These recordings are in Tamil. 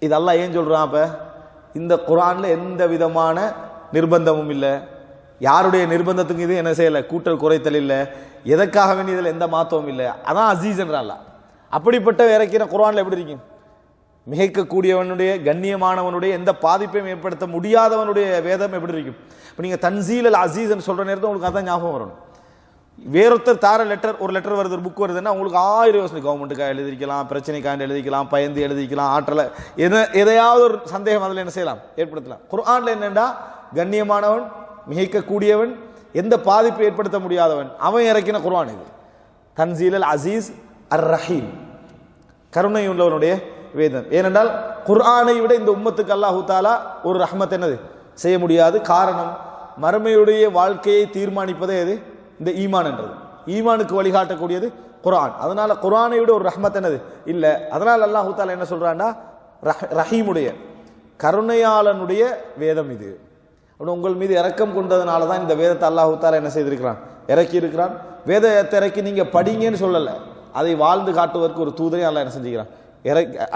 இது அல்லாஹ் ஏன் சொல்றான்? அப்ப இந்த குர்ஆன்ல எந்த விதமான நிர்பந்தமும் இல்லை, யாருடைய நிர்பந்தத்துக்கு இது என்ன செய்யலை, கூட்டல் குறைத்தல் இல்லை, எதற்காக வேண்டிய இதில் எந்த மாற்றமும் இல்லை. அதான் அசீஸ் என்ற அல்லாஹ். அப்படிப்பட்ட இறக்கிற குர்ஆன்ல எப்படி இருக்கும்? மிகைக்கக்கூடியவனுடைய கண்ணியமானவனுடைய எந்த பாதிப்பையும் ஏற்படுத்த முடியாதவனுடைய வேதம் எப்படி இருக்கும்? இப்போ நீங்கள் தன்சீல் அல் அசீஸ் சொல்ற நேரத்தில் உங்களுக்கு அதான் ஞாபகம் வரணும். வேறொருத்தர் தார லெட்டர், ஒரு லெட்டர் வருது, ஒரு புக் வருதுன்னா உங்களுக்கு 1000 யோசனை, கவர்மெண்ட்டுக்காக எழுதிக்கலாம், பிரச்சனைக்காக எழுதிக்கலாம், பயந்து எழுதிக்கலாம், ஆற்றலை எதையாவது ஒரு சந்தேகம் அதில் என்ன செய்யலாம், ஏற்படுத்தலாம். குர்ஆன்ல என்னென்னா கண்ணியமானவன், மிகைக்கக்கூடியவன், எந்த பாதிப்பை ஏற்படுத்த முடியாதவன், அவன் இறக்கின குர்ஆன் இது. தன்சீல் அல் அசீஸ் அர் ரஹீம், கருணை உள்ளவனுடைய வேதம். ஏனென்றால் குர்ஆனை விட இந்த உம்மத்துக்கு அல்லாஹு தாலா ஒரு ரஹ்மத் என்னது செய்ய முடியாது. காரணம், மறுமையுடைய வாழ்க்கையை தீர்மானிப்பதே எது? இந்த ஈமான் என்றது. ஈமானுக்கு வழிகாட்டக்கூடியது குர்ஆன். அதனால குர்ஆனை விட ஒரு ரஹ்மத் என்னது இல்லை. அதனால அல்லாஹு தாலா என்ன சொல்றான்னா, ரஹீமுடைய கருணையாளனுடைய வேதம் இது. உங்கள் மீது இரக்கம் கொண்டதுனால தான் இந்த வேதத்தை அல்லாஹு தாலா என்ன செய்திருக்கிறான், இறக்கி இருக்கிறான். வேதத்தை இறக்கி நீங்க படிங்கன்னு சொல்லலை, அதை வாழ்ந்து காட்டுவதற்கு ஒரு தூதரை அல்லாஹ் என்ன செஞ்சுக்கிறான்,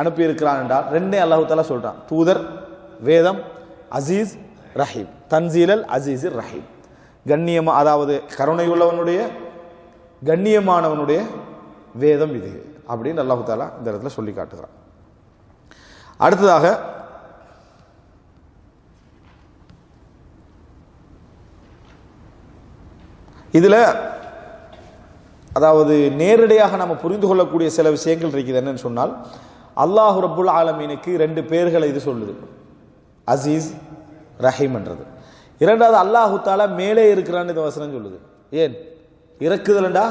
அனுப்பி இருக்கிறான் என்றால் ரெண்டே அல்லாஹு தாலா சொல்றான். தூதர், வேதம், அசீஸ், ரஹீம். தன்சீலல் அசீஸ் ரஹீம், கண்ணியமா, அதாவது கருணையுள்ளவனுடைய கண்ணியமானவனுடைய வேதம் இது அப்படின்னு அல்லாஹு தாலா இந்த இடத்துல சொல்லி காட்டுகிறான். அடுத்ததாக இதுல அதாவது நேரடியாக நம்ம புரிந்து கொள்ளக்கூடிய சில விஷயங்கள் இருக்குது. என்னன்னு சொன்னால், அல்லாஹு ரப்புல் ஆலமீனுக்கு 2 பெயர்களை இது சொல்லுது, அசீஸ், ரஹீம் என்றது. இரண்டாவது, அல்லாஹு தாலா மேலே இருக்கிறான்னு இந்த வசனம் சொல்லுது. ஏன் இறக்குதல்டா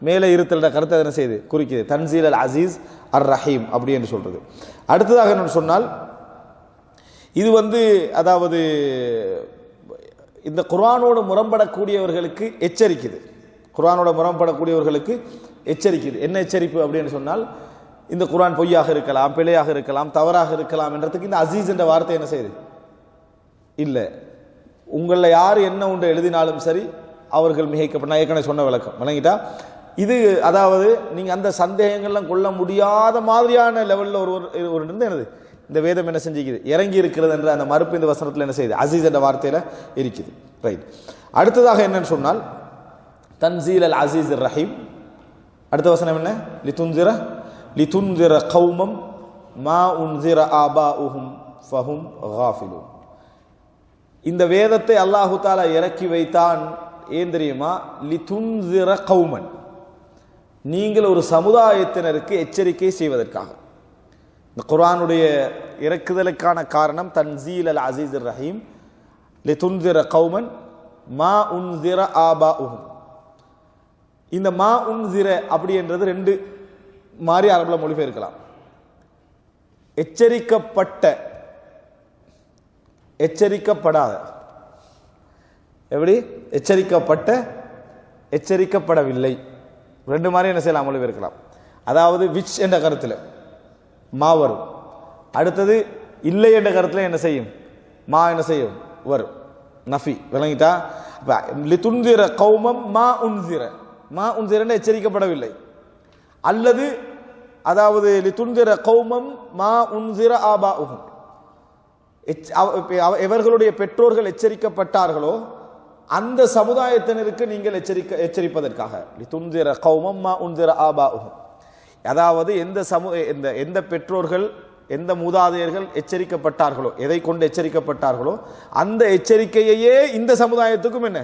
மேலே இருத்தல்டா கருத்தை என்ன செய்யுது, குறிக்குது. தன்சீல் அல் அசீஸ் அர் ரஹீம் அப்படி என்று சொல்றது. அடுத்ததாக என்ன சொன்னால், இது அதாவது இந்த குர்ஆனோடு முரண்படக்கூடியவர்களுக்கு எச்சரிக்குது. குர்ஆனோட முரண்படக்கூடியவர்களுக்கு எச்சரிக்குது. என்ன எச்சரிப்பு அப்படின்னு சொன்னால், இந்த குர்ஆன் பொய்யாக இருக்கலாம், பிழையாக இருக்கலாம், தவறாக இருக்கலாம் என்றதுக்கு இந்த அசீஸ் என்ற வார்த்தை என்ன செய்யுது, இல்லை. உங்களில் யார் என்ன ஒன்று எழுதினாலும் சரி, அவர்கள் மிகைக்கப்பட்ட, நான் ஏற்கனவே சொன்ன விளக்கம் விளங்கிட்டா. இது அதாவது நீங்கள் அந்த சந்தேகங்கள்லாம் கொள்ள முடியாத மாதிரியான லெவலில் ஒரு என்னது இந்த வேதம் என்ன செஞ்சுக்குது, இறங்கி இருக்கிறது என்ற அந்த மறுப்பு இந்த வசனத்தில் என்ன செய்யுது, அசீஸ் என்ற வார்த்தையில் இருக்குது. ரைட். அடுத்ததாக என்னன்னு சொன்னால், தன்சீல் அல் அசீஸ் ரஹீம். அடுத்த வசனம் என்ன, லிதுன்சிர கௌமம் மா உன்சிர ஆபாஉஹும் ஃபஹும் காஃபிலூன். இந்த வேதத்தை அல்லாஹு தாலா இறக்கி வைத்தான். ஏன் தெரியுமா? லிதுன்சிர கௌமன், நீங்கள் ஒரு சமுதாயத்தினருக்கு எச்சரிக்கை செய்வதற்காக. இந்த குர்ஆனுடைய இறக்குதலுக்கான காரணம் தன்சீல் அல் அசீஸ் ரஹீம், லிதுன்சிர கௌமன் மா உன்சிர ஆபாஉஹும். இந்த மா உன்சிர அப்படி என்றது 2 மாறி அரபுல மொழிபெயர்க்கலாம். எச்சரிக்கப்பட்ட, எச்சரிக்கப்படாத. எப்படி? எச்சரிக்கப்பட்ட, எச்சரிக்கப்படவில்லை. 2 மாதிரி என்ன செய்யலாம், மொழிபெயர்க்கலாம். அதாவது விச் என்ற கருத்தில் மா வரும். அடுத்தது இல்லை என்ற கருத்தில் என்ன செய்யும், மா என்ன செய்யும், வரும். நஃபி. விளங்கிட்டா? லிதுன்சிர கௌமம் மா உன்சிர, மா உன்சிர எச்சரிக்கப்படவில்லை. அல்லது அதாவது லிதுன்சிர கௌமம் மா உன்சிர ஆபாஉஹும், எவர்களுடைய பெற்றோர்கள் எச்சரிக்கப்பட்டார்களோ அந்த சமுதாயத்தினருக்கு நீங்கள் எச்சரிப்பதற்காக. லிதுன்சிர கௌமம் மா உன்சிர ஆபாஉஹும், அதாவது எந்த பெற்றோர்கள், எந்த மூதாதையர்கள் எச்சரிக்கப்பட்டார்களோ, எதை கொண்டு எச்சரிக்கப்பட்டார்களோ அந்த எச்சரிக்கையே இந்த சமுதாயத்துக்கும் என்ன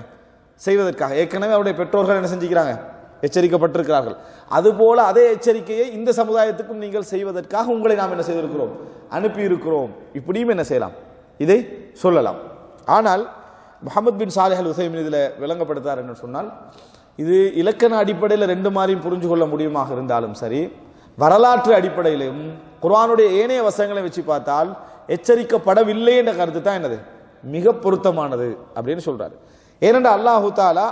செய்வதற்காக. ஏற்கனவே அவருடைய பெற்றோர்கள் என்ன செஞ்சுக்கிறாங்க, எச்சரிக்கப்பட்டிருக்கிறார்கள். அதுபோல அதே எச்சரிக்கையை இந்த சமுதாயத்துக்கும் நீங்கள் செய்வதற்காக உங்களை நாம் என்ன செய்திருக்கிறோம், அனுப்பி இருக்கிறோம். இப்படியும் என்ன செய்யலாம், இதை சொல்லலாம். ஆனால் முஹம்மது பின் சாலிஹ் அல் உஸைமின் இதில் விளங்கப்படுத்தார் என்று சொன்னால், இது இலக்கண அடிப்படையில் 2 மாதிரியும் புரிஞ்சு கொள்ள முடியுமாக இருந்தாலும் சரி, வரலாற்று அடிப்படையிலும் குர்ஆனுடைய ஏனைய வசனங்களை வச்சு பார்த்தால் எச்சரிக்கப்படவில்லை என்ற கருத்து தான் என்னது மிக பொருத்தமானது அப்படின்னு சொல்றாரு. ஏனென்றால் அல்லாஹு தாலா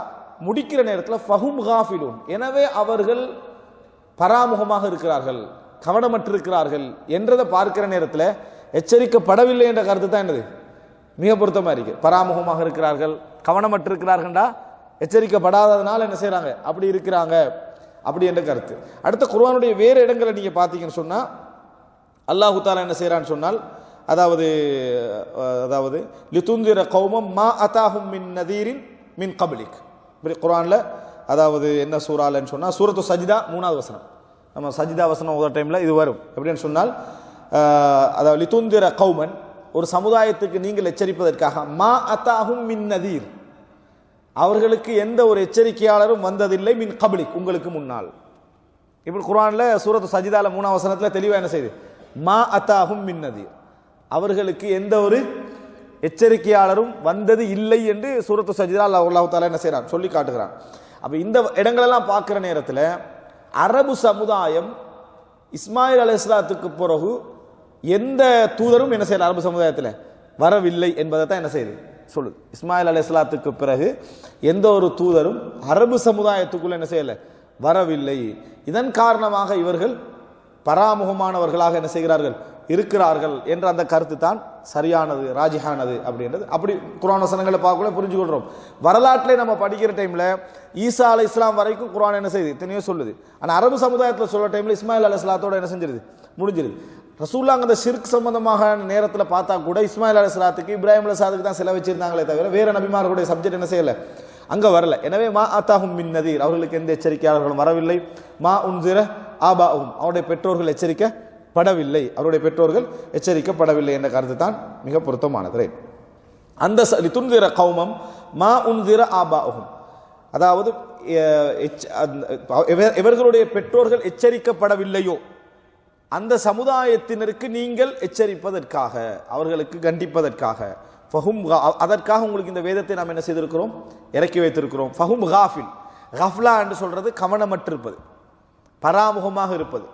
முடிக்கிற நேரத்தில் ஃபஹும் காஃபிலூன், எனவே அவர்கள் பராமுகமாக இருக்கிறார்கள், கவனமற்றிருக்கிறார்கள் என்றதை பார்க்கிற நேரத்தில் எச்சரிக்கப்படவில்லை என்ற கருத்து தான் என்னது மிக பொருத்தமா இருக்கு. பராமுகமாக இருக்கிறார்கள், கவனமற்றிருக்கிறார்கள்டா எச்சரிக்கப்படாததுனால என்ன செய்யறாங்க, அப்படி இருக்கிறாங்க அப்படி என்ற கருத்து. அடுத்த குர்ஆனுடைய வேறு இடங்களை நீங்க பார்த்தீங்கன்னு சொன்னா, அல்லாஹு தாலா என்ன செய்யறான்னு சொன்னால், அதாவது லிதுந்திர கௌமம் மா அதாஹும் மின் நதீரின் மின் கப்லிக். குர்ஆன்ல அதாவது என்ன சூறாலன்னு சொன்னா சூரத்து சஜிதா 3வது வசனம். நம்ம சஜிதா வசனம் ஓதுற டைம்ல இது வரும். எப்படின்னு சொன்னால் அதாவது லிதுந்திர கௌமன், ஒரு சமுதாயத்துக்கு நீங்கள் எச்சரிப்பதற்காக, மா அதாஹும் மின் நதீர், அவர்களுக்கு எந்த ஒரு எச்சரிக்கையாளரும் வந்ததில்லை, மின் கப்லிக், உங்களுக்கு முன்னால். இப்படி குர்ஆன்ல சூரத்து சஜிதால 3வது வசனத்துல தெளிவா என்ன செய்யுது, மா அத்தாஹும் மின் நதீர், அவர்களுக்கு எந்த ஒரு எச்சரிக்கையாளரும் வந்தது இல்லை என்று சூரத்து சஜிதா அல்லாஹ் தஆலா என்ன செய்றான், சொல்லி காட்டுகிறான். அப்ப இந்த இடங்களெல்லாம் பார்க்கிற நேரத்தில் அரபு சமுதாயம் இஸ்மாயில் அலைஹிஸ்ஸலாத்துக்கு பிறகு எந்த தூதரும் என்ன செய்யல அரபு சமுதாயத்தில் வரவில்லை என்பதை தான் என்ன செய்யுது சொல்லுது. இஸ்மாயில் அலைஹிஸ்ஸலாத்துக்கு பிறகு எந்த ஒரு தூதரும் அரபு சமுதாயத்துக்குள்ள என்ன செய்யல வரவில்லை. இதன் காரணமாக இவர்கள் பராமுகமானவர்களாக என்ன செய்கிறார்கள் இருக்கிறார்கள் என்ற அந்த கருத்து தான் சரியானது, ராஜிஹானது அப்படின்றது. அப்படி குர்ஆன் வசனங்களை பார்க்கல புரிஞ்சு கொள்றோம். வரலாற்றிலே நம்ம படிக்கிற டைம்ல ஈசா அலைஹிஸ்ஸலாம் வரைக்கும் குர்ஆன் என்ன செய்யுது எத்தனையோ சொல்லுது. ஆனால் அரபு சமுதாயத்தில் சொல்ற டைம்ல இஸ்மாயில் அலைஹிஸ்ஸலாத்தோட என்ன செஞ்சிருது முடிஞ்சிருது. ரசூலுல்லாஹ் அந்த ஷிர்க் சம்பந்தமாக நேரத்தில் பார்த்தா கூட இஸ்மாயில் அலைஹிஸ்ஸலாத்துக்கு இப்ராஹிம் அலைஹிஸ்ஸலாத்துக்கு தான் செலவு வச்சிருந்தாங்களே தவிர வேற நபிமார்களுடைய சப்ஜெக்ட் என்ன செய்யல அங்க வரல. எனவே மா அத்தாஹும் மின் நதீர், அவர்களுக்கு எந்த எச்சரிக்கையாளர்களும் வரவில்லை. மா உன்சிர ஆபாஹும், அவருடைய பெற்றோர்கள் எச்சரிக்கப்படவில்லை, அவருடைய பெற்றோர்கள் எச்சரிக்கப்படவில்லை என்ற கருத்து தான் மிக பொருத்தமானது. அந்த லிதுன்சிர கௌமம் மா உன்சிர ஆபாஹும், அதாவது இவர்களுடைய பெற்றோர்கள் எச்சரிக்கப்படவில்லையோ அந்த சமுதாயத்தினருக்கு நீங்கள் எச்சரிப்பதற்காக, அவர்களுக்கு கண்டிப்பதற்காக, ஃபஹும், அதற்காக உங்களுக்கு இந்த வேதத்தை நாம் என்ன செய்திருக்கிறோம் இறக்கி வைத்திருக்கிறோம். ஃபஹும் காஃபில், கஃப்லா என்று சொல்றது கவனமற்றிருப்பது, பராமுகமாக இருப்பது,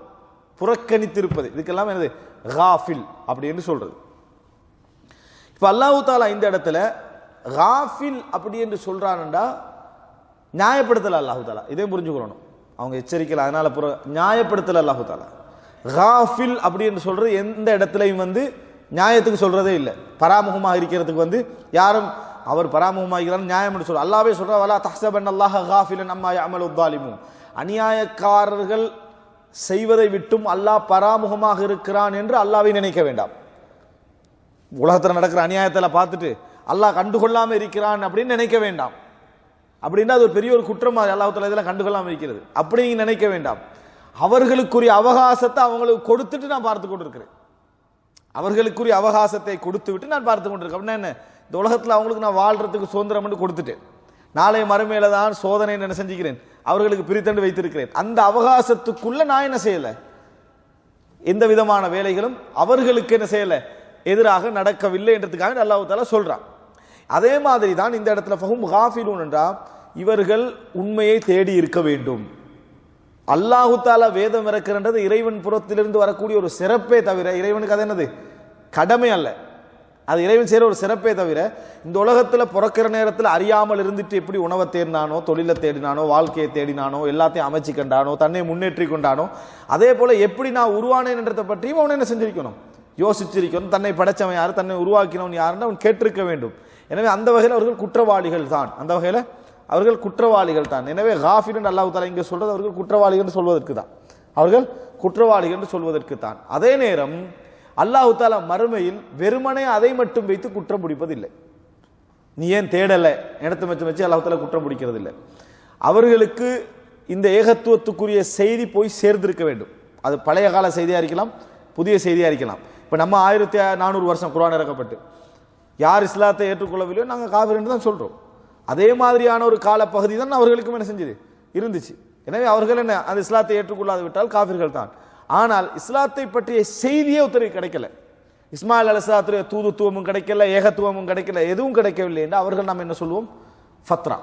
புறக்கணித்திருப்பது, இதுக்கெல்லாம் என்னது காஃபில் அப்படி என்று சொல்றது. இப்ப அல்லாஹ் தஆலா இந்த இடத்துல காஃபில் அப்படி என்று சொல்றான்டா நியாயப்படுத்தல அல்லாஹ் தஆலா, இதே புரிஞ்சுக்கணும். அவங்க எச்சரிக்கல அதனால நியாயப்படுத்தல அல்லாஹ் தஆலா. காஃபில் அப்படி என்று சொல்றது எந்த இடத்துலையும் நியாயத்துக்கு சொல்றதே இல்லை. பராமுகமாக இருக்கிறதுக்கு யாரும் அவர் பராமுகமாக இருக்கிறார் நியாயம் என்று சொல்ற அல்லாஹ்வே சொல்ற, வலா தஹ்ஸபன்னல்லாஹ காஃபிலன் அம்மா யஅமலு ஸாலிமூன், அநியாயக்காரர்கள் செய்வதை விட்டும் அல்லாஹ் பராமுகமாக இருக்கிறான் என்று அல்லாஹ்வை நினைக்க வேண்டாம். உலகத்தில் நடக்கிற அநியாயத்தில் பார்த்துட்டு அல்லாஹ் கண்டுகொள்ளாம இருக்கிறான் அப்படின்னு நினைக்க வேண்டாம். அப்படின்னா அது ஒரு பெரிய ஒரு குற்றம், அல்லாஹ் தஆலா இதெல்லாம் கண்டுகொள்ளாம இருக்கிறது அப்படி நினைக்க வேண்டாம். அவர்களுக்குரிய அவகாசத்தை அவங்களுக்கு கொடுத்துட்டு நான் பார்த்து கொண்டிருக்கிறேன், அவர்களுக்குரிய அவகாசத்தை கொடுத்து விட்டு நான் பார்த்து கொண்டிருக்கேன். அப்படின்னா என்ன, இந்த உலகத்தில் அவங்களுக்கு நான் வாழ்றதுக்கு சுதந்திரம் என்று கொடுத்துட்டேன், நாளை மறுமையில தான் சோதனை என்ன செஞ்சுக்கிறேன் அவர்களுக்கு பிரித்தண்டு வைத்திருக்கிறேன். அந்த அவகாசத்துக்குள்ள நான் என்ன செய்யல, எந்த விதமான வேலைகளும் அவர்களுக்கு என்ன செய்யல எதிராக நடக்கவில்லை என்றதுக்காக அல்லாஹ் தஆலா சொல்றான். அதே மாதிரி தான் இந்த இடத்துல ஃபஹும் காஃபிலூன் என்றால் இவர்கள் உண்மையை தேடி இருக்க வேண்டும். அல்லாஹு தஆலா வேதம் இறக்குறது இறைவன் புறத்திலிருந்து வரக்கூடிய ஒரு சிறப்பே தவிர, இறைவனுக்கு அது என்னது கடமை அல்ல, அது இறைவன் செய்கிற ஒரு சிறப்பே தவிர, இந்த உலகத்தில் பிறக்கிற நேரத்தில் அறியாமல் இருந்துட்டு எப்படி உணவை தேடினானோ, தொழிலை தேடினானோ, வாழ்க்கையை தேடினானோ, எல்லாத்தையும் அமைச்சு கண்டானோ, தன்னை முன்னேற்றி கொண்டானோ, அதே போல எப்படி நான் உருவானேன் என்றதை பற்றியும் அவன் என்ன செஞ்சிருக்கணும், யோசிச்சிருக்கணும். தன்னை படைச்சவன் யாரு, தன்னை உருவாக்கினவன் யாருன்னு அவன் கேட்டிருக்க வேண்டும். எனவே அந்த வகையில் அவர்கள் குற்றவாளிகள் தான், அந்த வகையில் அவர்கள் குற்றவாளிகள் தான். எனவே காஃபில் என்று அல்லாஹ் தஆலா இங்கே சொல்றது அவர்கள் குற்றவாளிகள் என்று சொல்வதற்கு தான், அவர்கள் குற்றவாளிகள் என்று சொல்வதற்கு தான். அதே நேரம் அல்லாஹ் தஆலா மறுமையில் வெறுமனே அதை மட்டும் வைத்து குற்றம் பிடிப்பதில்லை. நீ ஏன் தேடலை இடத்தை வச்சு அல்லாஹ் தஆலா குற்றம் பிடிக்கிறது இல்லை. அவர்களுக்கு இந்த ஏகத்துவத்துக்குரிய செய்தி போய் சேர்ந்திருக்க வேண்டும். அது பழைய கால செய்தியா இருக்கலாம், புதிய செய்தியா இருக்கலாம். இப்ப நம்ம 1400 வருஷம் குர்ஆன் இறக்கப்பட்டு யார் இஸ்லாத்தை ஏற்றுக்கொள்ளவில்லையோ நாங்கள் காஃபிர் என்று தான் சொல்றோம். அதே மாதிரியான ஒரு கால பகுதி தான் அவர்களுக்கும் என்ன செஞ்சது இருந்துச்சு. எனவே அவர்கள் என்ன அந்த இஸ்லாத்தை ஏற்றுக்கொள்ளாது விட்டால் காஃபிர்கள் தான். ஆனால் இஸ்லாத்தை பற்றிய செய்தியே ஒருத்தருக்கு கிடைக்கல, இஸ்மாயில் அலைஹிஸ்ஸலாத்துடைய தூதுத்துவமும் கிடைக்கல, ஏகத்துவமும் கிடைக்கல, எதுவும் கிடைக்கவில்லை என்று அவர்கள் நாம் என்ன சொல்லுவோம், ஃபத்ரா,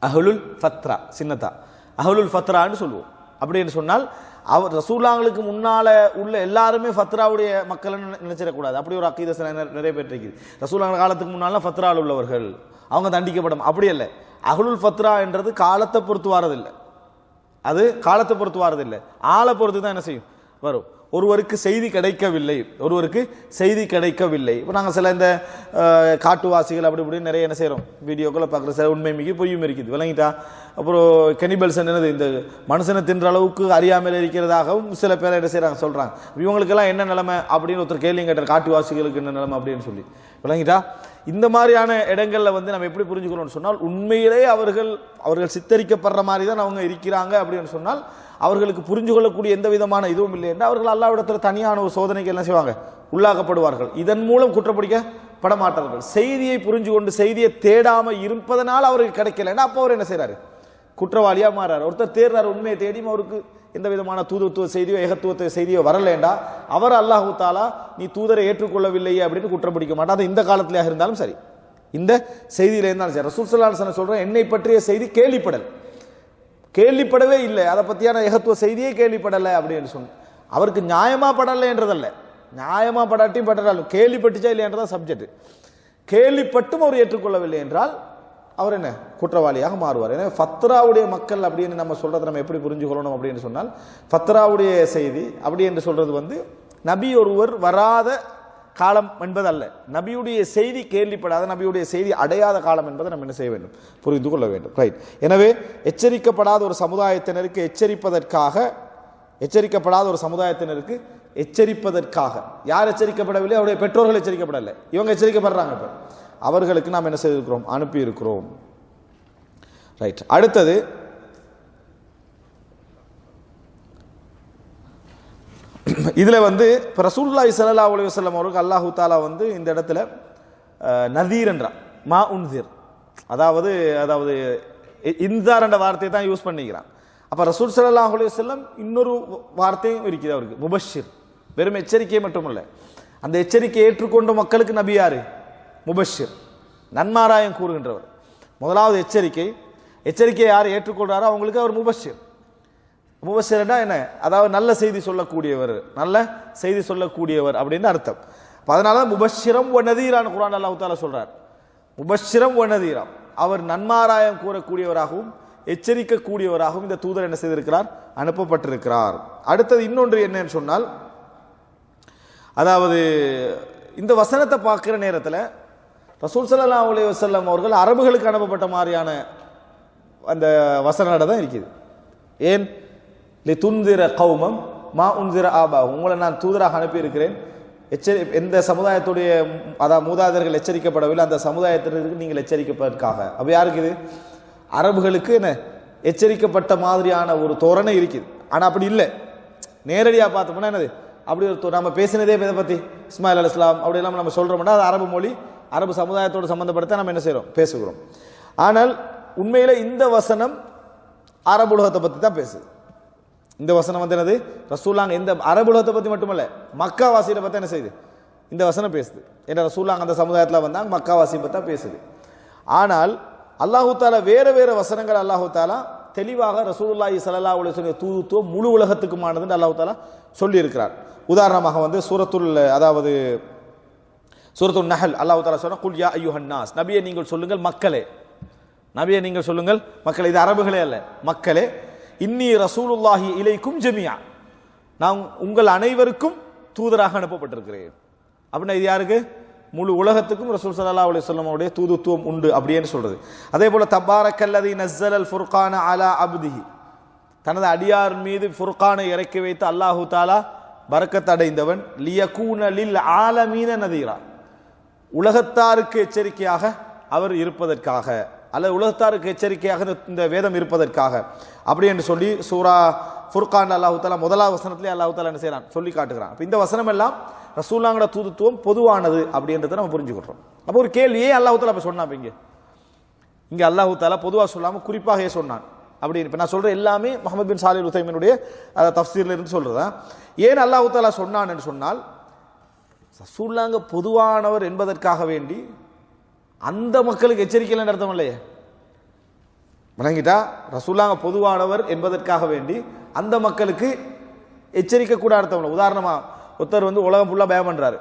அஹ்லுல் ஃபத்ரா, சின்னதா அஹ்லுல் ஃபத்ரான்னு சொல்லுவோம். அப்படின்னு சொன்னால் அவர் ரசூலுல்லாஹ்களுக்கு முன்னால உள்ள எல்லாருமே ஃபத்ராவுடைய மக்கள் நினைச்சிடக்கூடாது. அப்படி ஒரு அக்கீதா நிறைய பேர் இருக்குது. ரசூலுல்லாஹ் காலத்துக்கு முன்னால ஃபத்ராவில் உள்ளவர்கள் அவங்க தண்டிக்கப்படும், அப்படி அல்ல. அஹ்லுல் ஃபத்ரா என்றது காலத்தை பொறுத்து வாரதில்லை, அது காலத்தை பொறுத்து வாரதில்லை, ஆளை பொறுத்து தான் என்ன செய்யும் வரும். ஒருவருக்கு செய்தி கிடைக்கவில்லை, ஒருவருக்கு செய்தி கிடைக்கவில்லை. இப்போ நாங்கள் சில இந்த காட்டுவாசிகள் அப்படி இப்படி நிறைய என்ன செய்கிறோம், வீடியோக்களை பார்க்குற சில உண்மை மிகி பொய்யும் இருக்குது, விளங்கிட்டா. அப்புறம் கெனிபல்ஸ் என்னது, இந்த மனுஷனை தின்ற அளவுக்கு அறியாமல் இருக்கிறதாகவும் சில பேர் என்ன செய்கிறாங்க சொல்கிறாங்க. இவங்களுக்கெல்லாம் என்ன நிலைமை அப்படின்னு ஒருத்தர் கேள்வி கேட்டார், காட்டுவாசிகளுக்கு என்ன நிலைமை அப்படின்னு சொல்லி, விளங்கிட்டா. இந்த மாதிரியான இடங்களில் வந்து நம்ம எப்படி புரிஞ்சுக்கணும்னு சொன்னால், உண்மையிலே அவர்கள் சித்தரிக்கப்படுற மாதிரி தான் அவங்க இருக்கிறாங்க அப்படின்னு சொன்னால் அவர்களுக்கு புரிஞ்சு கொள்ளக்கூடிய எந்த விதமான இதுவும் இல்லை என்று அவர்கள் அல்லாஹ்விடத்தில் தனியான ஒரு சோதனைக்கு என்ன செய்வாங்க, உள்ளாக்கப்படுவார்கள். இதன் மூலம் குற்றப்பிடிக்கப்பட மாட்டார்கள். செய்தியை புரிஞ்சு கொண்டு செய்தியை தேடாம இருப்பதனால் அவருக்கு கிடைக்கலன்னா அப்போ அவர் என்ன செய்யறாரு, குற்றவாளியா மாறாரு. ஒருத்தர் தேடுறாரு, உண்மையை தேடியும் அவருக்கு எந்த விதமான தூதுத்துவ செய்தியோ ஏகத்துவ செய்தியோ வரலேண்டா அவர் அல்லாஹு தாலா நீ தூதரை ஏற்றுக்கொள்ளவில்லையே அப்படின்னு குற்றம் பிடிக்க மாட்டான். அது இந்த காலத்திலேயே இருந்தாலும் சரி, இந்த செய்தியில இருந்தாலும் சரி. ரசூல் ஸல்லல்லாஹு அலைஹி வஸல்லம் சொல்றேன், என்னை பற்றிய செய்தி கேள்விப்படவே இல்லை, அதை பத்தியான ஏகத்துவ செய்தியே கேள்விப்படலை அப்படின்னு சொன்ன அவருக்கு நியாயமா படலை என்றதல்ல, நியாயமா படாட்டியும் பட்டாலும் கேள்விப்பட்டுச்சா இல்லையன்றதான் சப்ஜெக்ட். கேள்விப்பட்டும் அவர் ஏற்றுக்கொள்ளவில்லை என்றால் அவர் என்ன குற்றவாளியாக மாறுவார். எனவே ஃபத்ராவுடைய மக்கள் அப்படின்னு நம்ம சொல்றதை நம்ம எப்படி புரிஞ்சுக்கொள்ளணும் அப்படின்னு சொன்னால், ஃபத்ராவுடைய செய்தி அப்படி என்று சொல்றது வந்து நபி ஒருவர் வராத காலம் என்பதல்ல, நபியுடைய செய்தி கேள்விப்படாத, நபியுடைய செய்தி அடையாத காலம் என்பதை நம்ம என்ன செய்ய வேண்டும், புரிந்து கொள்ள வேண்டும். ரைட். எனவே எச்சரிக்கப்படாத ஒரு சமுதாயத்தினருக்கு எச்சரிப்பதற்காக யார் எச்சரிக்கப்படவில்லை, அவருடைய பெற்றோர்கள் எச்சரிக்கப்படவில்லை, இவங்க எச்சரிக்கப்படுறாங்க. இப்போ அவர்களுக்கு நாம் என்ன செய்திருக்கிறோம், அனுப்பி இருக்கிறோம். ரைட். அடுத்தது இதுல வந்து இப்போ ரசூலுல்லாஹி ஸல்லல்லாஹு அலைஹி வஸல்லம் அவருக்கு அல்லாஹு தாலா வந்து இந்த இடத்துல நதீர் என்றான், மா உன்சிர், அதாவது இன்சார் என்ற வார்த்தையை தான் யூஸ் பண்ணிக்கிறான். அப்ப ரசூல் ஸல்லல்லாஹு அலைஹி வஸல்லம் இன்னொரு வார்த்தையும் இருக்குது அவருக்கு, முபஷிர். வெறும் எச்சரிக்கை மட்டுமல்ல, அந்த எச்சரிக்கை ஏற்றுக்கொண்ட மக்களுக்கு நபி யாரு, முபஷிர், நன்மாராயம் கூறுகின்றவர். முதலாவது எச்சரிக்கையை யார் ஏற்றுக்கொள்றாரோ அவங்களுக்கு அவர் முபஷிர். முபஷிர்னா என்ன, அதாவது நல்ல செய்தி சொல்லக்கூடியவர் அப்படின்னு அர்த்தம். அதனால முபஷிரம் வ நதீரான குர்ஆன் அல்லாஹ் தஆலா சொல்றார். முபஷிரம் வ நதீரம், அவர் நன்மாராயம் கூறக்கூடியவராகவும் எச்சரிக்கக்கூடியவராகவும் இந்த தூதர் என்ன செய்திருக்கிறார், அனுப்பப்பட்டிருக்கிறார். அடுத்தது இன்னொன்று என்னன்னு சொன்னால், அதாவது இந்த வசனத்தை பார்க்கிற நேரத்தில் ரசூல் ஸல்லல்லாஹு அலைஹி வஸல்லம் அவர்கள் அரபுகளுக்கு அனுப்பப்பட்ட மாதிரியான அந்த வசனோட தான் இருக்குது. ஏன், லிதுன்திர கௌமம் மா உன்திர ஆபாஹும், உங்களை நான் தூதராக அனுப்பி இருக்கிறேன், எந்த சமுதாயத்துடைய அதாவது மூதாதையர்கள் எச்சரிக்கப்படவில்லை அந்த சமுதாயத்தினருக்கு நீங்கள் எச்சரிக்கப்பதற்காக. அப்ப யாருக்கு இது, அரபுகளுக்கு என்ன எச்சரிக்கப்பட்ட மாதிரியான ஒரு தோரணை இருக்குது. ஆனா அப்படி இல்லை, நேரடியாக பார்த்தோம்னா என்னது, அப்படி ஒரு நம்ம பேசினதே இதை பத்தி இஸ்மாயில் அலைஹிஸ்ஸலாம் அப்படி எல்லாம் நம்ம சொல்றோம்னா அது அரபு மொழி, அரபு சமுதாயத்தோடு சம்பந்தப்படுத்த நம்ம என்ன செய்யறோம், பேசுகிறோம். ஆனால் உண்மையில இந்த வசனம் அரபு உலகத்தை பத்தி தான் பேசுது. இந்த வசனம் வந்து என்னது, ரசூலுல்லாஹ் இந்த அரபு உலகத்தை பத்தி மட்டுமல்ல, மக்காவாசியை பத்தி என்ன செய்யுது இந்த வசனம் பேசுது. ஏன்னா ரசூலுல்லாஹ் அந்த சமுதாயத்தில் வந்தாங்க, மக்காவாசியை பத்தி தான் பேசுது. ஆனால் அல்லாஹு தாலா வேற வசனங்கள் அல்லாஹு தாலா தெளிவாக ரசூலுல்லாஹி ஸல்லல்லாஹு அலைஹி வஸல்லம் தூதுத்துவம் முழு உலகத்துக்குமானது அல்லாஹு தாலா சொல்லி இருக்கிறார். உதாரணமாக வந்து சூரத்துல் நஹல் அல்லாஹு தாலா சொன்னா, குல் யா அய்யுஹன் நாஸ், நபியை நீங்கள் சொல்லுங்கள் மக்களே, இது அரபுகளே அல்ல, மக்களே, இன்னி ரசூலுல்லாஹி இலைக்கும் ஜமியா, நான் உங்கள் அனைவருக்கும் தூதராக அனுப்பப்பட்டிருக்கிறேன். அப்படின்னா இது யாருக்கு, முழு உலகத்துக்கும் ரசூல் ஸல்லல்லாஹு அலைஹி வஸல்லம் உடைய தூதுத்துவம் உண்டு அப்படின்னு சொல்றது. அதே போல தபாரக்கல்லதி நஸ்ஸலல் ஃபுர்கான அலா அப்திஹி, தனது அடியார் மீது ஃபுர்கானை இறக்கி வைத்து அல்லாஹு தாலா பரக்கத் அடைந்தவன், லியகூன லில் ஆலமீன நதீரா, உலகத்தாருக்கு எச்சரிக்கையாக அவர் இருப்பதற்காக, அல்லது உலகத்தாருக்கு எச்சரிக்கையாக இந்த வேதம் இருப்பதற்காக அப்படி என்று சொல்லி சூரா ஃபுர்கான் அல்லாஹு தாலா முதலாவது வசனத்திலே அல்லாஹு தாலா என்ன செய்யறான், சொல்லி காட்டுகிறான். இந்த வசனம் எல்லாம் ரசூலுல்லாஹ்வோட தூதுத்துவம் பொதுவானது அப்படின்றத நம்ம புரிஞ்சுக்கிறோம். அப்போ ஒரு கேள்வி, ஏன் அல்லாஹு தாலா அப்ப சொன்னான், இங்க அல்லாஹு தாலா பொதுவா சொல்லாம குறிப்பாக சொன்னான் அப்படின்னு. இப்ப நான் சொல்ற எல்லாமே முஹம்மது பின் சாலிஹ் உதைமீனுடைய தஃப்சீர்ல இருந்து சொல்றதா. ஏன் அல்லாஹு தாலா சொன்னான் என்று சொன்னால், ரசூலுல்லாஹ் பொதுவானவர் என்பதற்காக வேண்டி அந்த மக்களுக்கு எச்சரிக்கையில் அர்த்தம் இல்லையே, வணங்கிட்டா ரசூலுல்லாஹ் பொதுவானவர் என்பதற்காக வேண்டி அந்த மக்களுக்கு எச்சரிக்கை கூட அர்த்தம் இல்லை. உதாரணமா ஒருத்தர் வந்து உலகம் ஃபுல்லா பயம் பண்றாரு,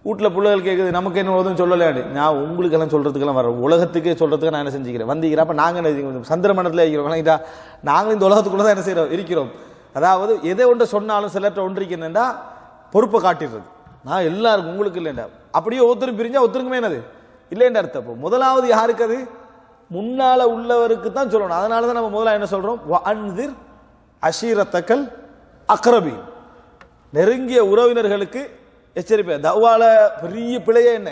வீட்டில் பிள்ளைகள் கேட்குது, நமக்கு என்ன உதவும் சொல்லலையாண்டு, நான் உங்களுக்கெல்லாம் சொல்றதுக்கெல்லாம் வர உலகத்துக்கே சொல்றதுக்கு நான் என்ன செஞ்சுக்கிறேன் வந்திக்கிறேன். அப்ப நாங்க என்ன சந்திர மண்டலத்தில் இருக்கிறோம், வணங்கிட்டா நாங்களும் இந்த உலகத்துக்குள்ள தான் என்ன செய்யறோம் இருக்கிறோம். அதாவது எதை ஒன்று சொன்னாலும் சிலர்கிட்ட ஒன்றிருக்கேன்டா பொறுப்பை காட்டிடுறது, நான் எல்லாருக்கும் உங்களுக்கு இல்லைண்டா. அப்படியே ஒருத்தரும் பிரிஞ்சா ஒருத்தருக்குமே என்னது இல்லைன்ற அர்த்தம். முதலாவது யாருக்கு அது முன்னால உள்ளவருக்கு தான் சொல்லணும். அதனால தான் நம்ம முதல்ல என்ன சொல்றோம், வஅன்திர் அஷீரத்தக்கல் அக்ரபீன், நெருங்கிய உறவினர்களுக்கு எச்சரிப்பை. தவ்வால பெரிய பிழையே என்ன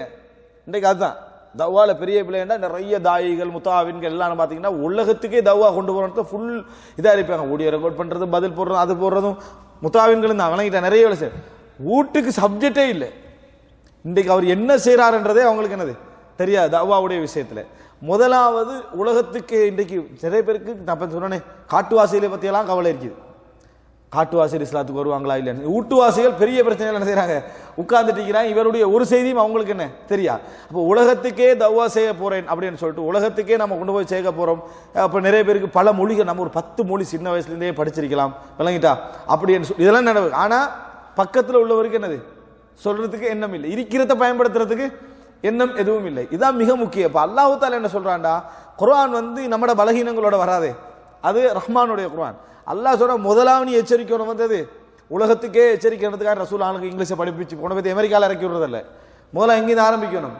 இன்றைக்கு அதுதான். தவ்வால பெரிய பிள்ளைன்னா நிறைய தாயிகள் முத்தாவின்கள் எல்லாம் பார்த்தீங்கன்னா உலகத்துக்கே தவ்வா கொண்டு போகிறது ஃபுல் இதாக இருப்பாங்க. ஆடியோ ரெக்கார்ட் பண்ணுறது, பதில் போடுறதும், அது போடுறதும் முத்தாவின்கள் தான் வழங்கிட்ட நிறைய வேலை செய்ய. வீட்டுக்கு சப்ஜெக்டே இல்லை. இன்றைக்கு அவர் என்ன செய்கிறாருன்றதே அவங்களுக்கு என்னது தெரியாது தவ்வாவுடைய விஷயத்தில். முதலாவது உலகத்துக்கு இன்றைக்கு நிறைய பேருக்கு நான் சொன்னேனே காட்டுவாசிகளை பற்றியெல்லாம் கவலை இருக்குது. காட்டுவாசிகள் இஸ்லாத்துக்கு வருவாங்களா இல்லைன்னு. வீட்டுவாசிகள் பெரிய பிரச்சனைகள் என்ன செய்யறாங்க, உட்கார்ந்துட்டு இருக்கிறாங்க. இவருடைய ஒரு செய்தியும் அவங்களுக்கு என்ன தெரியாது. அப்போ உலகத்துக்கே தவ்வா செய்ய போறேன் அப்படின்னு சொல்லிட்டு உலகத்துக்கே நம்ம கொண்டு போய் சேர்க்க போறோம். அப்போ நிறைய பேருக்கு பல மொழிகள், நம்ம ஒரு 10 மொழி சின்ன வயசுலேருந்தே படிச்சிருக்கலாம், விளங்கிட்டா அப்படின்னு சொல்லி இதெல்லாம் நடவு. ஆனால் பக்கத்தில் உள்ளவருக்கு என்னது சொல்றதுக்கு எண்ணம் இல்லை, இருக்கிறத பயன்படுத்துறதுக்கு எண்ணம் எதுவும் இல்லை. இதான் மிக முக்கியம். இப்போ அல்லாஹ் தஆலா என்ன சொல்றான்டா, குர்ஆன் நம்மட பலகீனங்களோட வராதே, அது ரஹ்மானுடைய குர்ஆன். அல்லாஹ் சொல்ற முதலாவது எச்சரிக்கணும் வந்தது உலகத்துக்கே எச்சரிக்கிறதுக்காக ரசூல் ஆளுக்கு இங்கிலீஷை படிப்பிச்சு கொண்டு போய் அமெரிக்காவில் இறக்கி விடுறதில்ல. முதல்ல எங்கேருந்து ஆரம்பிக்கணும்,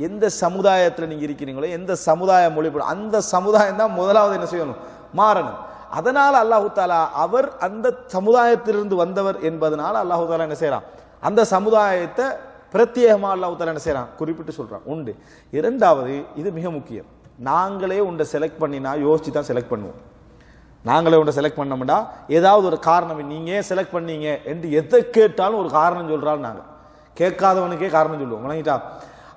எந்த சமுதாயத்தில் நீங்கள் இருக்கிறீங்களோ எந்த சமுதாய மொழி அந்த சமுதாயம் தான் முதலாவது என்ன செய்யணும், மாறணும். அதனால அல்லாஹு தாலா அவர் அந்த சமுதாயத்திலிருந்து வந்தவர் என்பதனால அல்லாஹு தாலா என்ன செய்யறான், அந்த சமுதாயத்தை பிரத்யேகமாக அல்லாஹு தாலா என்ன செய்யறான் குறிப்பிட்டு சொல்றான் உண்டு. இரண்டாவது, இது மிக முக்கியம், நாங்களே உண்டை செலக்ட் பண்ணினா யோசிச்சு தான் செலக்ட் பண்ணுவோம். நாங்களே ஒன்றை செலக்ட் பண்ணோம்டா ஏதாவது ஒரு காரணம், நீங்க ஏன் செலக்ட் பண்ணீங்க என்று எதை கேட்டாலும் ஒரு காரணம் சொல்றாலும் நாங்கள் கேட்காதவனுக்கே காரணம் சொல்லுவோம், வணங்கிட்டா.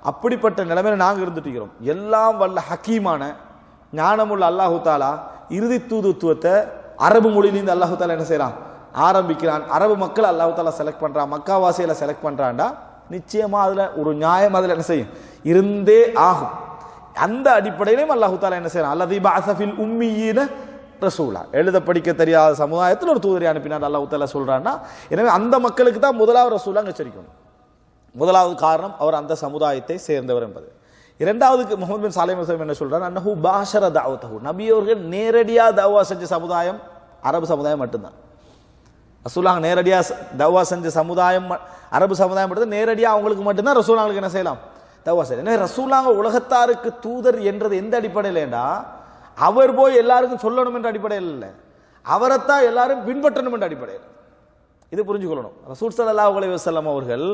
அப்படிப்பட்ட நிலைமையில நாங்கள் இருந்துட்டு இருக்கிறோம். எல்லாம் வல்ல ஹக்கீமான ஞானமுள்ள அல்லாஹு தாலா இறுதி தூதுத்துவத்தை அரபு மொழியிலிருந்து அல்லாஹு தாலா என்ன செய்யறான் ஆரம்பிக்கிறான். அரபு மக்கள் அல்லாஹு தாலா செலக்ட் பண்றான், மக்காவாசியில செலக்ட் பண்றான்டா, நிச்சயமா அதுல ஒரு நியாயம் அதுல என்ன செய்யும் இருந்தே ஆகும். அந்த அடிப்படையிலும் அல்லாஹு தாலா என்ன செய்யறான், அல்லதி பஅஸ ஃபில் உம்மீன ரசூலா, எழுத படிக்க தெரியாத சமுதாயத்தில் ஒரு தூதரை அனுப்பினார் அல்லாஹ் தஆலா சொல்றான்னா. எனவே அந்த மக்களுக்கு தான் முதலாவது ரசூலா எச்சரிக்கணும். முதலாவது காரணம் அவர் அந்த சமுதாயத்தை சேர்ந்தவர் என்பது. இரண்டாவதுக்கு முஹம்மது பின் சாலிம் வஸல்லம் என்ன சொல்றார், அன்னஹு பாஷர தஅவதஹு, நபி அவர்கள் நேரடியா தஅவா செஞ்ச சமுதாயம் அரபு சமுதாயம் மட்டும்தான். ரசூலுல்லாஹ் நேரடியா தஅவா செஞ்ச சமுதாயம் அரபு சமுதாயம் மட்டும், நேரடியா அவங்களுக்கு மட்டும்தான் ரசூலுல்லாஹ்க்கு என்ன செய்யலாம் தஅவா செய்யலாம். எனவே ரசூலுல்லாஹ் உலகத்தாருக்கு தூதர் என்றது எந்த அடிப்படையிலேண்டா அவர் போய் எல்லாருக்கும் சொல்லணும் என்ற அடிப்படையில் இல்லை, அவரைத்தான் எல்லாரும் பின்பற்றணும் என்ற அடிப்படையில். இது புரிஞ்சுக்கொள்ளணும். ரசூல் ஸல்லல்லாஹு அலைஹி வஸல்லம் அவர்கள்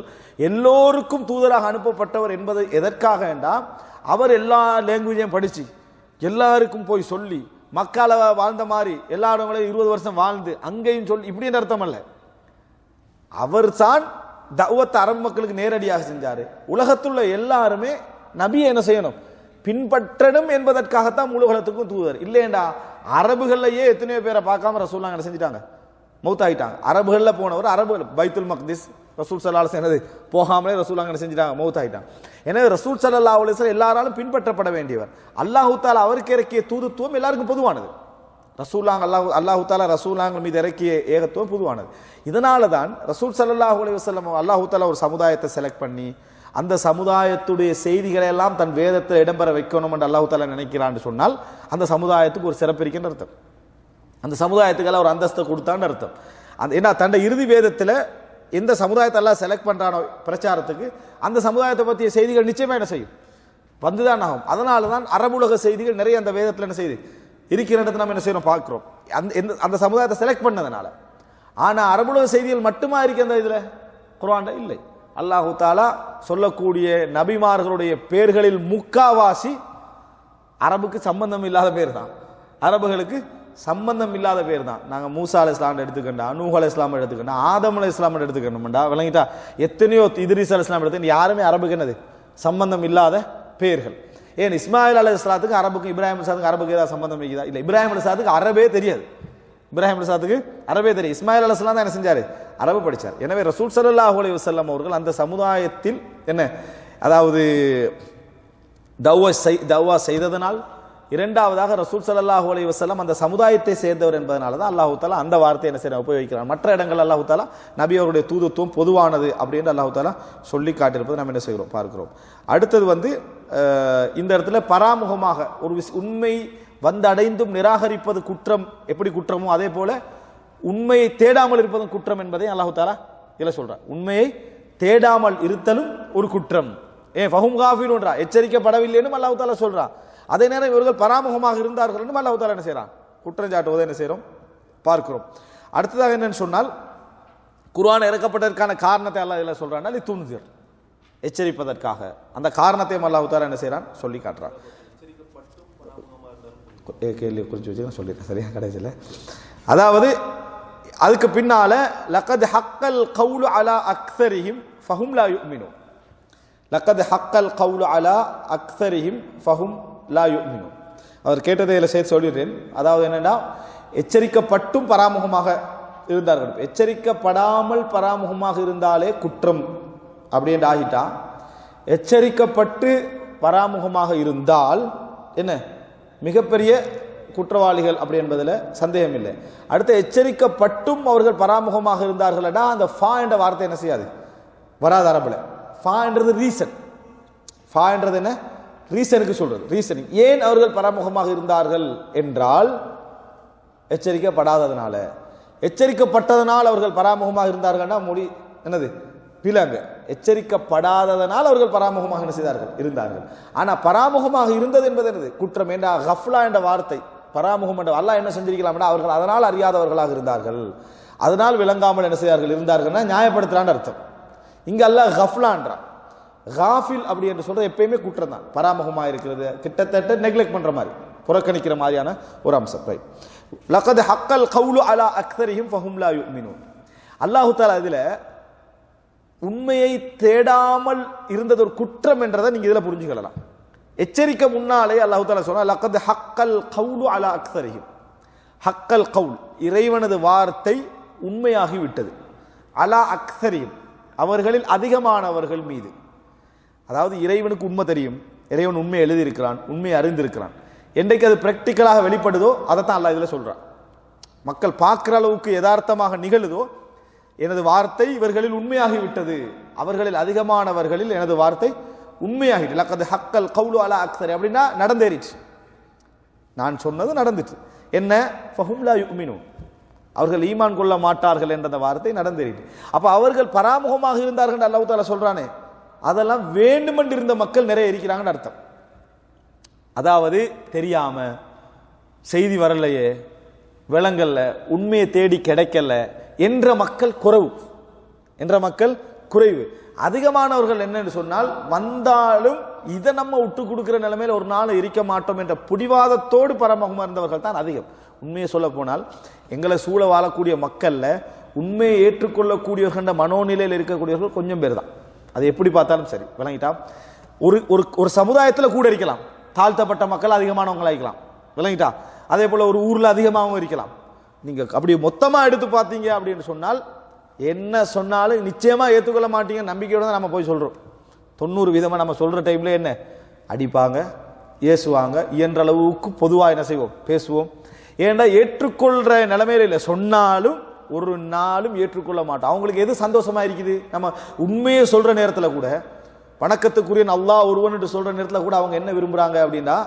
எல்லோருக்கும் தூதராக அனுப்பப்பட்டவர் என்பது எதற்காக என்றால், அவர் எல்லா லாங்குவேஜையும் படிச்சு எல்லாருக்கும் போய் சொல்லி மக்கால வாழ்ந்த மாதிரி எல்லாரும் 20 வருஷம் வாழ்ந்து அங்கேயும் சொல்லி இப்படின்ற அர்த்தம் அல்ல. அவர் தான் தஅவத் அரபு மக்களுக்கு நேரடியாக செஞ்சாரு. உலகத்துள்ள எல்லாருமே நபியை என்ன செய்யணும் பின்பற்றணும் என்பதற்காகத்தான் முழு உலகத்துக்கும் தூதர். இல்லையண்டா அரபுகள்லயே எத்தனையோ பேரை பார்க்காம ரசூலுல்லாஹ் என்ன செஞ்சிட்டாங்க, மௌத்தாயிட்டாங்க. அரபுகள்ல போனவர், அரபு பைத்துல் மக்திஸ் ரசூல் ஸல்லல்லாஹு அலைஹி வஸல்லம் போகாமலே ரசூலுல்லாஹ் என்ன செஞ்சிட்டாங்க, மௌத்தாயிட்டாங்க. எனவே ரசூல் ஸல்லல்லாஹு அலைஹி வஸல்லம் எல்லாராலும் பின்பற்றப்பட வேண்டியவர். அல்லாஹு தஆலா அவருக்கு இறக்கிய தூதுத்துவம் எல்லாருக்கும் பொதுவானது. அல்லாஹு தஆலா ரசூலுல்லாஹ் மீது இறக்கிய ஏகத்துவம் பொதுவானது. இதனால தான் ரசூல் ஸல்லல்லாஹு அலைஹி வஸல்லம் அல்லாஹு தஆலா ஒரு சமுதாயத்தை செலக்ட் பண்ணி அந்த சமுதாயத்துடைய செய்திகளை எல்லாம் தன் வேதத்தில் இடம்பெற வைக்கணும் என்று அல்லாஹு தஆலா நினைக்கிறான்னு சொன்னால் அந்த சமுதாயத்துக்கு ஒரு சிறப்பு இருக்கின்ற அர்த்தம். அந்த சமுதாயத்துக்கெல்லாம் ஒரு அந்தஸ்தை கொடுத்தான்னு அர்த்தம். அந்த ஏன்னா தன் இறுதி வேதத்தில் எந்த சமுதாயத்தை எல்லாம் செலக்ட் பண்றானோ பிரச்சாரத்துக்கு அந்த சமுதாயத்தை பற்றிய செய்திகள் நிச்சயமா என்ன செய்யும் வந்துதான் ஆகும். அதனால தான் அரபுலக செய்திகள் நிறைய அந்த வேதத்தில் என்ன செய்யுது இருக்கிறது நம்ம என்ன செய்யறோம் பார்க்கிறோம், அந்த சமுதாயத்தை செலக்ட் பண்ணதுனால. ஆனா அரபுலக செய்திகள் மட்டுமா இருக்கு அந்த இதுல குர்ஆன்ல இல்லை. அல்லாஹு தஆலா சொல்லக்கூடிய நபிமார்களுடைய பேர்களில் முக்காவாசி அரபுக்கு சம்பந்தம் இல்லாத பேர் தான், அரபுகளுக்கு சம்பந்தம் இல்லாத பேர் தான். நாங்கள் மூசா அலைஹிஸ்ஸலாம் எடுத்துக்கண்டா, நூஹ் அலைஹிஸ்ஸலாம் எடுத்துக்கண்டா, ஆதம் அலைஹிஸ்ஸலாம் எடுத்துக்கணும்டா, விளங்கிட்டா எத்தனையோ இத்ரீஸ் அலைஹிஸ்ஸலாம் எடுத்து யாருமே அரபுக்கு என்னது சம்பந்தம் இல்லாத பேர்கள். ஏன் இஸ்மாயில் அலைஹிஸ்ஸலாத்துக்கு அரபுக்கு இப்ராஹிம் அலைஹிஸ்ஸலாத்துக்கு அரபுக்கு ஏதாவது சம்பந்தம் இருக்குதா? இல்லை. இப்ராஹிம் அலைஹிஸ்ஸலாத்துக்கு அரபே தெரியாது, இப்ராஹிம் அலைஹிஸ்ஸலாத்துக்கு அரபே தெரியும். இஸ்மாயில் அலைஹிஸ்ஸலாம் தான் என்ன செஞ்சாரு, அரபு படித்தார். எனவே ரசூல் ஸல்லல்லாஹு அலைஹி வஸல்லம் அவர்கள் அந்த சமுதாயத்தில் என்ன அதாவது தவ்வா செய்ததனால், இரண்டாவதாக ரசூல் ஸல்லல்லாஹு அலைஹி வஸல்லம் அந்த சமுதாயத்தை சேர்ந்தவர் என்பதனால தான் அல்லாஹு தஆலா அந்த வார்த்தையை என்ன செய்ய உபயோகிக்கிறார். மற்ற இடங்கள் அல்லாஹு தஆலா நபி அவருடைய தூதுத்துவம் பொதுவானது அப்படின்னு அல்லாஹு தஆலா சொல்லி காட்டியிருப்பது நம்ம என்ன செய்கிறோம் பார்க்கிறோம். அடுத்தது இந்த இடத்துல பராமுகமாக ஒரு உண்மை வந்தடைந்தும் நிராகரிப்பது குற்றம் எப்படி குற்றமோ அதே போல உண்மையை தேடாமல் இருப்பதும் குற்றம் என்பதை அல்லாஹ் தஆலா இல்ல சொல்றான். உண்மையை தேடாமல் இருத்தலும் ஒரு குற்றம். ஃபஹும் காஃபிரூன்றா, எச்சரிக்கப்படவில்லைன்னு அல்லாஹ் தஆலா சொல்றான். அதே நேரம் இவர்கள் பராமுகமாக இருந்தார்கள் என்று அல்லாஹ் தஆலா என்ன செய்றான், குற்றம் சாட்டுவதை என்ன செய்றோம் பார்க்கிறோம். அடுத்ததாக என்னன்னு சொன்னால், குர்ஆன் இறக்கப்பட்டதற்கான காரணத்தை அல்லாஹ் இதில் சொல்றான், லிதுன்சிர், எச்சரிப்பதற்காக. அந்த காரணத்தையும் அல்லாஹ் தஆலா என்ன செய்றான் சொல்லி காட்டுறான். கேள்வி குறித்து வச்சு சொல்லிட்டேன் சரியா கடைசியில். அதாவது அதுக்கு பின்னால லக்கத் ஹக்கல் கவுலு அலா அக்ஸரிஹிம் ஃபஹும் லா யுமினூன், லக்கத் ஹக்கல் கவுலு அலா அக்ஸரிஹிம் ஃபஹும் லா யுமினூன். அவர் கேட்டதை இதில் சேர்த்து சொல்லிடுறேன். அதாவது என்னன்னா, எச்சரிக்கப்பட்டும் பராமுகமாக இருந்தார்கள், எச்சரிக்கப்படாமல் பராமுகமாக இருந்தாலே குற்றம் அப்படின்ற ஆகிட்டா, எச்சரிக்கப்பட்டு பராமுகமாக இருந்தால் என்ன மிகப்பெரிய குற்றவாளிகள் அப்படி என்பதில் சந்தேகம் இல்லை. அடுத்து எச்சரிக்கப்பட்டும் அவர்கள் பராமுகமாக இருந்தார்கள்னா அந்த ஃபா என்ற வார்த்தை என்ன செய்யாது, வராத அரபில். ஃபா என்றது ரீசன், ஃபா என்றது என்ன ரீசனுக்கு சொல்றது, ரீசனிங். ஏன் அவர்கள் பராமுகமாக இருந்தார்கள் என்றால் எச்சரிக்கப்படாததுனால. எச்சரிக்கப்பட்டதனால் அவர்கள் பராமுகமாக இருந்தார்கள்னா மொழி என்னது பிலங்க. எச்சரிக்கப்படாததனால் அவர்கள் பராமுகமாக என்ன செய்தார்கள் இருந்தார்கள். ஆனா பராமுகமாக இருந்தது என்பது என்னது குற்றம். என்ற கஃப்லா என்ற வார்த்தை பராமுகம் என்ற அல்லாஹ் என்ன செஞ்சிருக்கலாம், அவர்கள் அதனால் அறியாதவர்களாக இருந்தார்கள், அதனால் விளங்காமல் என்ன செய்தார்கள் இருந்தார்கள்னா நியாயப்படுத்தலான்னு அர்த்தம். இங்க அல்லாஹ் கஃப்லான்றான். காஃபில் அப்படி என்று சொல்றது எப்பயுமே குற்றம் தான். பராமுகமாக இருக்கிறது கிட்டத்தட்ட நெக்லெக்ட் பண்ற மாதிரி, புறக்கணிக்கிற மாதிரியான ஒரு அம்சம். லக்கத் ஹக்கல் கவுலு அலா அக்ஸரிஹிம் ஃபஹும் லா யுமினூன். அல்லாஹ் தஆலா இதுல உண்மையை தேடாமல் இருந்தது ஒரு குற்றம் என்றதை நீங்க இதுல புரிஞ்சுக்கலாம். எச்சரிக்க முன்னாலே அல்லாஹ் தஆலா சொன்னா லக்கத் ஹக்கல் கவுலு அலா அக்ஸரிஹிம். ஹக்கல் கவுல் இறைவனது வார்த்தை உண்மையாகி விட்டது, அலா அக்ஸரிஹிம் அவர்களில் அதிகமானவர்கள் மீது. அதாவது இறைவனுக்கு உண்மை தெரியும், இறைவன் உண்மை எழுதியிருக்கிறான், உண்மையை அறிந்திருக்கிறான். என்றைக்கு அது பிராக்டிக்கலாக வெளிப்படுதோ அதைத்தான் அல்லாஹ் இதில் சொல்றான். மக்கள் பார்க்கிற அளவுக்கு யதார்த்தமாக நிகழுதோ எனது வார்த்தை இவர்களில் உண்மையாகி விட்டது, அவர்களில் அதிகமானவர்களில் எனது வார்த்தை உண்மையாகிட்டு. லக்கத் ஹக்கல் கவுலு அலா அக்ஸரி அப்படின்னா நடந்தேறிச்சு, நான் சொன்னது நடந்துச்சு. என்ன ஃபஹும் லா யுமினூன், அவர்கள் ஈமான் கொள்ள மாட்டார்கள் என்ற அந்த வார்த்தை நடந்தேறிட்டு. அப்ப அவர்கள் பராமுகமாக இருந்தார்கள் அல்லாஹ் தஆலா சொல்றானே, அதெல்லாம் வேண்டுமென்று இருந்த மக்கள் நிறைய இருக்கிறாங்கன்னு அர்த்தம். அதாவது தெரியாம செய்தி வரலையே, விளங்கல்ல, உண்மையை தேடி கிடைக்கல என்ற மக்கள் குறைவு, என்ற மக்கள் குறைவு. அதிகமானவர்கள் என்னன்னு சொன்னால், வந்தாலும் இதை நம்ம விட்டு கொடுக்கிற நிலைமையில ஒரு நாள் இருக்க மாட்டோம் என்ற பிடிவாதத்தோடு பரமகமாக இருந்தவர்கள் தான் அதிகம். உண்மையை சொல்ல போனால் எங்களை சூழ வாழக்கூடிய மக்கள்ல உண்மையை ஏற்றுக்கொள்ளக்கூடியவர்கள் மனோநிலையில் இருக்கக்கூடியவர்கள் கொஞ்சம் பேர் தான். அது எப்படி பார்த்தாலும் சரி, விளங்கிட்டா. ஒரு ஒரு சமுதாயத்தில் கூட இருக்கலாம், தாழ்த்தப்பட்ட மக்கள் அதிகமானவங்களா இருக்கலாம், விளங்கிட்டா. அதே போல ஒரு ஊர்ல அதிகமாகவும் இருக்கலாம். நீங்க அப்படி மொத்தமா எடுத்து பார்த்தீங்க அப்படின்னு சொன்னால் என்ன சொன்னாலும் நிச்சயமா ஏற்றுக்கொள்ள மாட்டீங்க நம்பிக்கையோட தான் நம்ம போய் சொல்றோம். 90% நம்ம சொல்ற டைம்ல என்ன அடிப்பாங்க, ஏசுவாங்க, இயன்ற அளவுக்கு பொதுவாக என்ன செய்வோம் பேசுவோம். ஏன்னா ஏற்றுக்கொள்ற நிலைமையில இல்லை, சொன்னாலும் ஒரு நாளும் ஏற்றுக்கொள்ள மாட்டோம். அவங்களுக்கு எது சந்தோஷமா இருக்குது, நம்ம உண்மையை சொல்ற நேரத்தில் கூட, வணக்கத்துக்குரிய அல்லாஹ் ஒருவன் சொல்ற நேரத்தில் கூட அவங்க என்ன விரும்புறாங்க அப்படின்னா,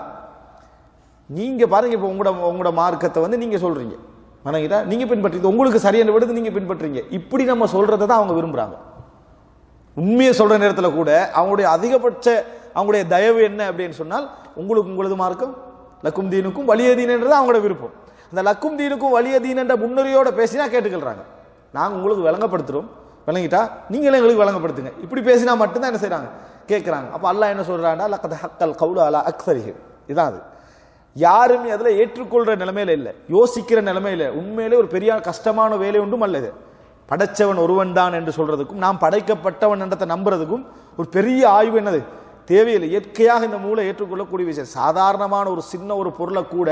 நீங்க பாருங்க இப்போ உங்களோட மார்க்கத்தை நீங்க சொல்றீங்க, வணங்கிட்டா நீங்க பின்பற்றீங்க, உங்களுக்கு சரியான விடுது நீங்க பின்பற்றீங்க, இப்படி நம்ம சொல்றதை தான் அவங்க விரும்புறாங்க. உண்மையை சொல்ற நேரத்தில் கூட அவங்களுடைய அதிகபட்ச அவங்களுடைய தயவு என்ன அப்படின்னு சொன்னால், உங்களது மார்க்கம் லக்கும் தீனுக்கும் வலிய தீனன்றது அவங்களோட விருப்பம். அந்த லக்கும் தீனுக்கும் வலிய தீன் என்ற முன்னுரையோட பேசினா கேட்டுக்கிறாங்க. நாங்கள் உங்களுக்கு விளங்கப்படுத்துறோம், விளங்கிட்டா நீங்களே எங்களுக்கு விளங்கப்படுத்துங்க, இப்படி பேசினா மட்டும்தான் என்ன செய்யறாங்க கேட்கிறாங்க. அப்ப அல்லாஹ் என்ன சொல்றான்னா, லக்கத் ஹக்கல் கவுலு அலா அக்ஸரிஹிம். இதான் அது. யாருமே அதில் ஏற்றுக்கொள்ற நிலைமையில இல்லை, யோசிக்கிற நிலைமையில. உண்மையிலே ஒரு பெரிய கஷ்டமான வேலை ஒன்றும் அல்லது. படைச்சவன் ஒருவன் தான் என்று சொல்றதுக்கும் நாம் படைக்கப்பட்டவன் என்றதை நம்புறதுக்கும் ஒரு பெரிய ஆய்வு என்னது தேவையில்லை. இயற்கையாக இந்த மூளை ஏற்றுக்கொள்ளக்கூடிய விஷயம். சாதாரணமான ஒரு சின்ன ஒரு பொருளை கூட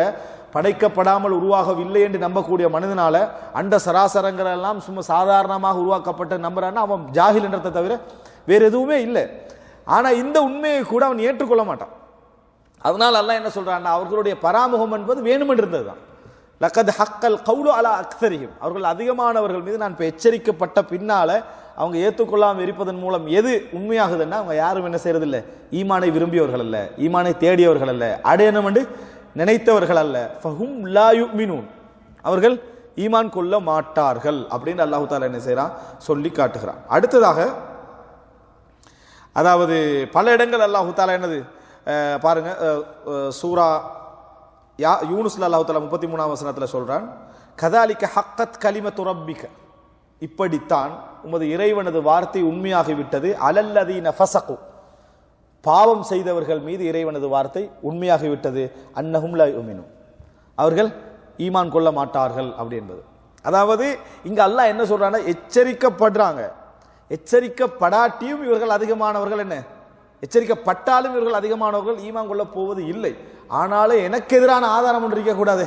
படைக்கப்படாமல் உருவாகவில்லை என்று நம்பக்கூடிய மனிதனால அண்ட சராசரங்கள் எல்லாம் சும்மா சாதாரணமாக உருவாக்கப்பட்ட நம்புறான்னா அவன் ஜாஹில் என்றதை தவிர வேற எதுவுமே இல்லை. ஆனா இந்த உண்மையை கூட அவன் ஏற்றுக்கொள்ள மாட்டான். அதனால அல்லாஹ் என்ன சொல்றான்னா, அவர்களுடைய பராமுகம் என்பது வேணுமென்று இருந்ததுதான். லக்கத் ஹக்கல் கவுலு அலா அக்ஸரிஹிம், அவர்கள் அதிகமானவர்கள் மீது நான் இப்போ எச்சரிக்கப்பட்ட பின்னால அவங்க ஏற்றுக்கொள்ளாமல் இருப்பதன் மூலம் எது உண்மையாகுதுன்னா, அவங்க யாரும் என்ன செய்யறதில்லை, ஈமானை விரும்பியவர்கள் அல்ல, ஈமானை தேடியவர்கள் அல்ல, அடையணும் என்று நினைத்தவர்கள் அல்ல. ஃபஹும் லா யுமினூன், அவர்கள் ஈமான் கொள்ள மாட்டார்கள் அப்படின்னு அல்லாஹ் தஆலா என்ன செய்றான் சொல்லி காட்டுகிறான். அடுத்ததாக அதாவது பல இடங்கள் அல்லாஹ் தஆலா என்னது பாருங்க, சூரா யூனுஸ்ல அல்லாஹ் தஆலா 33ஆம் வசனத்துல சொல்றான், கதாலிக ஹக்கத் கலிமத்து ரப்பிக, இப்படித்தான் உமது இறைவனது வார்த்தை உண்மையாகிவிட்டது, அலல்லதீன ஃபஸகு, பாவம் செய்தவர்கள் மீது இறைவனது வார்த்தை உண்மையாகிவிட்டது, அன்னஹும் லா யுமினூன், அவர்கள் ஈமான் கொள்ள மாட்டார்கள் அப்படி என்பது. அதாவது இங்க அல்லாஹ் என்ன சொல்றான்னா, எச்சரிக்கப்படுறாங்க, எச்சரிக்கப்படாட்டியும் இவர்கள் அதிகமானவர்கள், என்ன எச்சரிக்கப்பட்டாலும் இவர்கள் அதிகமானவர்கள் ஈமான் கொள்ள போவது இல்லை. ஆனாலும் எனக்கு எதிரான ஆதாரம் ஒன்று இருக்கக்கூடாது,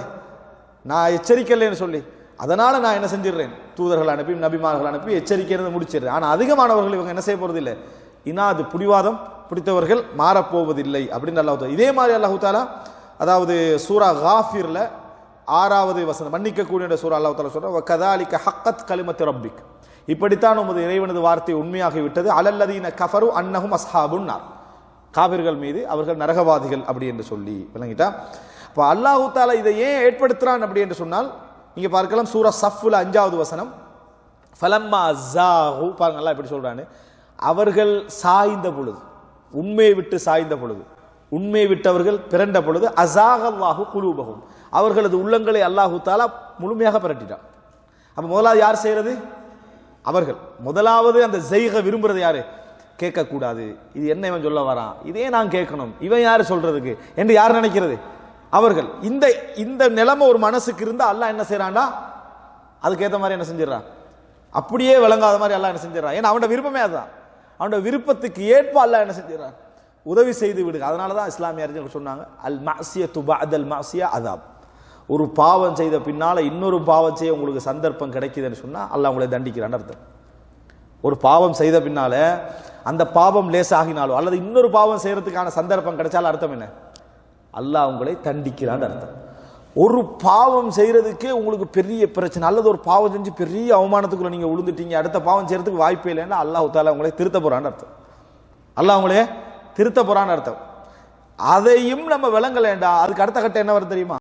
நான் எச்சரிக்கலைன்னு சொல்லி, அதனால நான் என்ன செஞ்சிடறேன், தூதர்கள் அனுப்பி நபிமார்கள் அனுப்பி எச்சரிக்கிறது முடிச்சிடுறேன். ஆனால் அதிகமானவர்கள் இவங்க என்ன செய்ய போறதில்லை, இனாது பிடிவாதம் பிடித்தவர்கள் மாறப்போவதில்லை அப்படின்னு அல்லாஹ் தஆலா. இதே மாதிரி அல்லாஹ் தஆலா அதாவது சூரா காஃபிர்ல 6வது வசனம், மன்னிக்கக்கூடிய சூரா அல்லாஹ் தஆலா சொல்றான், வகதாலிக ஹக்கத் கலிமத்து ரப்பிக், இப்படித்தான் உமது இறைவனது வார்த்தை உண்மையாகிவிட்டது, அலல்லதீன கஃபரு அன்னஹும் அஸ்ஹாபுன் நார், காபிர்கள் மீது அவர்கள் நரகவாதிகள் அப்படி என்று சொல்லி விளங்கிட்டா. அப்போ அல்லாஹ் தஆலா இதை ஏன் ஏற்படுத்துறான் அப்படி என்று சொன்னால், நீங்க பார்க்கலாம் சூரா சஃப்ல 5வது வசனம், ஃபலம்மா ஸாகு, பாருங்க அல்லாஹ் எப்படி சொல்றானு, அவர்கள் சாய்ந்த பொழுது, உண்மையை விட்டு சாய்ந்த பொழுது, உண்மையை விட்டவர்கள் பிறண்ட பொழுது, அஸாகல்லாஹு குலூபஹும், அவர்களது உள்ளங்களை அல்லாஹ் தஆலா முழுமையாக பிரட்டிட்டான். அப்ப முதலாவது யார் செய்யறது, அவர்கள். முதலாவது அந்த ஸைக விரும்புறது யாரு, கேட்கக்கூடாது, இது என்ன இவன் சொல்ல வரான், இதே நான் கேட்கணும், இவன் யாரு சொல்றதுக்கு என்று யார் நினைக்கிறது, அவர்கள். இந்த இந்த நிலைமை ஒரு மனசுக்கு இருந்தா அல்லாஹ் என்ன செய்யறான்டா, அதுக்கேற்ற மாதிரி என்ன செஞ்சிடறான், அப்படியே விளங்காத மாதிரி அல்லாஹ் என்ன செஞ்சிடறான், ஏன்னா அவனோட விருப்பமே அதுதான், அவனோட விருப்பத்துக்கு ஏற்ப அல்லாஹ் என்ன செஞ்சிடறான், உதவி செய்து விடுங்க. அதனால தான் இஸ்லாமிய அறிஞர்கள் சொன்னாங்க, அல் மஅசியத்து பஅதல் மஅசியா அதாப், ஒரு பாவம் செய்த பின்னால இன்னொரு பாவம் செய்ய உங்களுக்கு சந்தர்ப்பம் கிடைக்குதுன்னு சொன்னா அல்லாஹ் உங்களை தண்டிக்கிறான்னு அர்த்தம். ஒரு பாவம் செய்த பின்னால அந்த பாவம் லேசாகினாலோ அல்லது இன்னொரு பாவம் செய்யறதுக்கான சந்தர்ப்பம் கிடைச்சாலும் அர்த்தம் என்ன, அல்லாஹ் உங்களை தண்டிக்கிறான்னு அர்த்தம். ஒரு பாவம் செய்யறதுக்கே உங்களுக்கு பெரிய பிரச்சனை, அல்லது ஒரு பாவம் செஞ்சு பெரிய அவமானத்துக்குள்ள நீங்க விழுந்துட்டீங்க, அடுத்த பாவம் செய்யறதுக்கு வாய்ப்பே இல்லைன்னா அல்லாஹ் தஆலா உங்களை திருத்த போறான்னு அர்த்தம், அல்லாஹ் உங்களே திருத்த போறான்னு அர்த்தம். அதையும் நம்ம விளங்கலேண்டா அதுக்கு அடுத்த கட்டம் என்ன வரும் தெரியுமா,